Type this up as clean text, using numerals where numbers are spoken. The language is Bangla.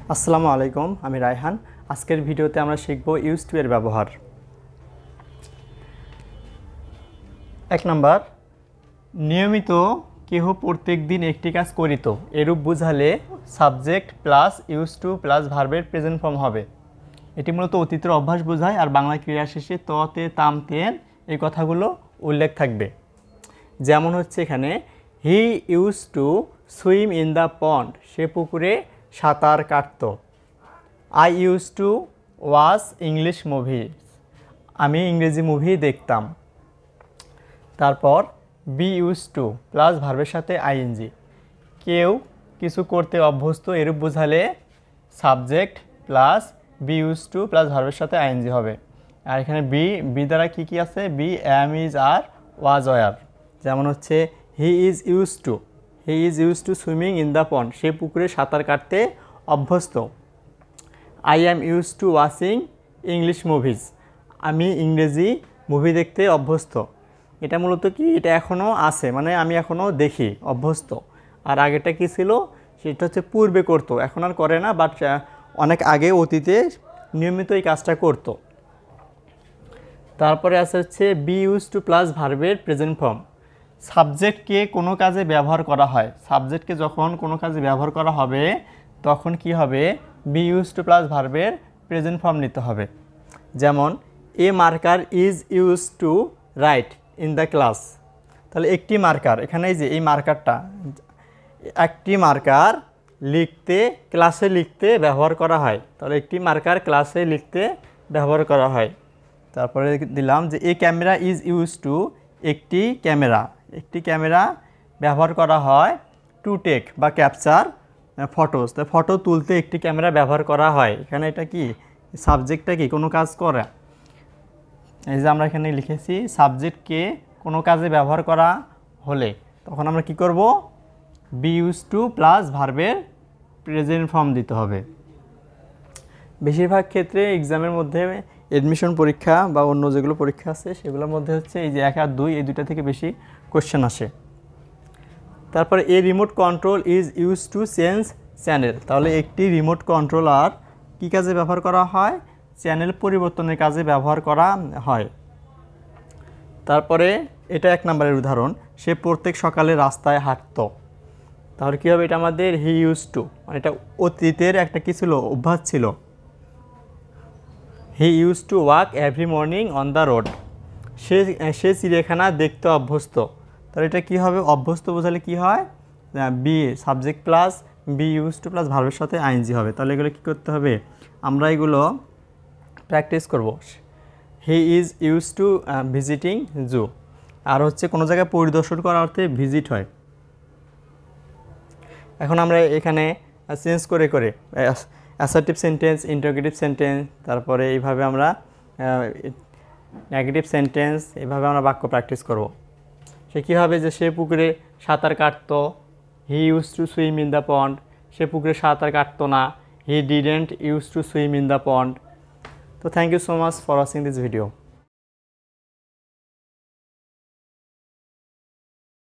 আসসালামু আলাইকুম, আমি রায়হান। আজকের ভিডিওতে আমরা শিখব ইউজ টু এর ব্যবহার। 1 নাম্বার, নিয়মিত কেহ প্রত্যেক দিন একটি কাজ করিত এরূপ বুঝালে subject plus use to plus ভার্বের প্রেজেন্ট ফর্ম হবে। এটি মূলত অতীতের অভ্যাস বোঝায় আর বাংলা ক্রিয়া শেষে ততে তাম তেন এই কথাগুলো উল্লেখ থাকবে। যেমন হচ্ছে এখানে he use to swim in the pond, সে পুকুরে সাঁতার কাটত। I use to watch English movie, আমি ইংরেজি মুভি দেখতাম। তারপর বি ইউজ টু প্লাস ভার্বের সাথে আইএনজি, কেউ কিছু করতে অভ্যস্ত এরূপ বোঝালে subject plus be use to plus ভার্বের সাথে আইএনজি হবে। আর এখানে বি দ্বারা কী আছে, be am is are was were. যেমন হচ্ছে he is use to swimming in the pond, সে পুকুরে সাঁতার কাটতে অভ্যস্ত। I am use to watching English movies, আমি ইংরেজি মুভি দেখতে অভ্যস্ত। এটা মূলত কি, এটা এখনও আছে, মানে আমি এখনও দেখি, অভ্যস্ত। আর আগেরটা কি ছিল, সেটা হচ্ছে পূর্বে করতো, এখন আর করে না, বাট অনেক আগে অতীতে নিয়মিত এই কাজটা করতো। তারপরে আছে হচ্ছে বি ইউজ টু প্লাস ভার্বের প্রেজেন্ট ফর্ম। সাবজেক্টকে কোনো কাজে ব্যবহার করা হয়, সাবজেক্টকে যখন কোনো কাজে ব্যবহার করা হবে তখন কি হবে, বি ইউজ টু প্লাস ভার্বের প্রেজেন্ট ফর্ম নিতে হবে। যেমন a marker is use to write in the class, তাহলে একটি মার্কার, এখানে এই যে এই মার্কারটা, একটি মার্কার লিখতে, ক্লাসে লিখতে ব্যবহার করা হয়, তাহলে একটি মার্কার ক্লাসে লিখতে ব্যবহার করা হয়। তারপরে দিলাম যে এ ক্যামেরা ইজ ইউজ টু, একটি ক্যামেরা ব্যবহার করা হয় টু টেক বা ক্যাপচার ফটোস, তো ফটো তুলতে একটি ক্যামেরা ব্যবহার করা হয়। এখানে এটা কি, সাবজেক্টটা কি, কোনো কাজ করা। এই যে আমরা এখানে লিখেছি সাবজেক্টকে কোনো কাজে ব্যবহার করা হলে তখন আমরা কি করব, বি ইউজ টু প্লাস ভার্বের প্রেজেন্ট ফর্ম দিতে হবে। বেশিরভাগ ক্ষেত্রে এক্সামের মধ্যে এডমিশন পরীক্ষা বা অন্য যেগুলো পরীক্ষা আছে সেগুলোর মধ্যে হচ্ছে এই যে 1 আর 2 এই দুইটা থেকে বেশি কোশ্চেন আসে। তারপরে এ remote control is use to change channel, তাহলে একটি রিমোট কন্ট্রোলার কী কাজে ব্যবহার করা হয়, চ্যানেল পরিবর্তনের কাজে ব্যবহার করা হয়। তারপরে এটা 1 নম্বরের উদাহরণ, সে প্রত্যেক সকালে রাস্তায় হাঁটত, তাহলে কী হবে, এটা আমাদের হি ইউজ টু, মানে এটা অতীতের একটা কী ছিল, অভ্যাস ছিল। He use to walk every morning on the road, সে চিড়িয়াখানা দেখতে অভ্যস্ত, তাহলে এটা কী হবে, অভ্যস্ত বোঝালে কী হয়, be subject plus be use to plus ভার্বের সাথে আইএনজি হবে। তাহলে এগুলো কী করতে হবে, আমরা এগুলো প্র্যাকটিস করব। He is use to visiting zoo, আর হচ্ছে কোনো জায়গায় পরিদর্শন করার অর্থে ভিজিট হয়। এখন আমরা এখানে চেঞ্জ করে করে অ্যাসার্টিভ সেন্টেন্স, ইন্টারোগেটিভ সেন্টেন্স, তারপরে এইভাবে আমরা নেগেটিভ সেন্টেন্স, এইভাবে আমরা বাক্য প্র্যাকটিস করব। সে কী হবে, যে সে পুকুরে সাঁতার কাটতো, he use to swim in the pond, সে পুকুরে সাঁতার কাটতো না, he didn't use to swim in the pond. তো thank you so much for watching this video.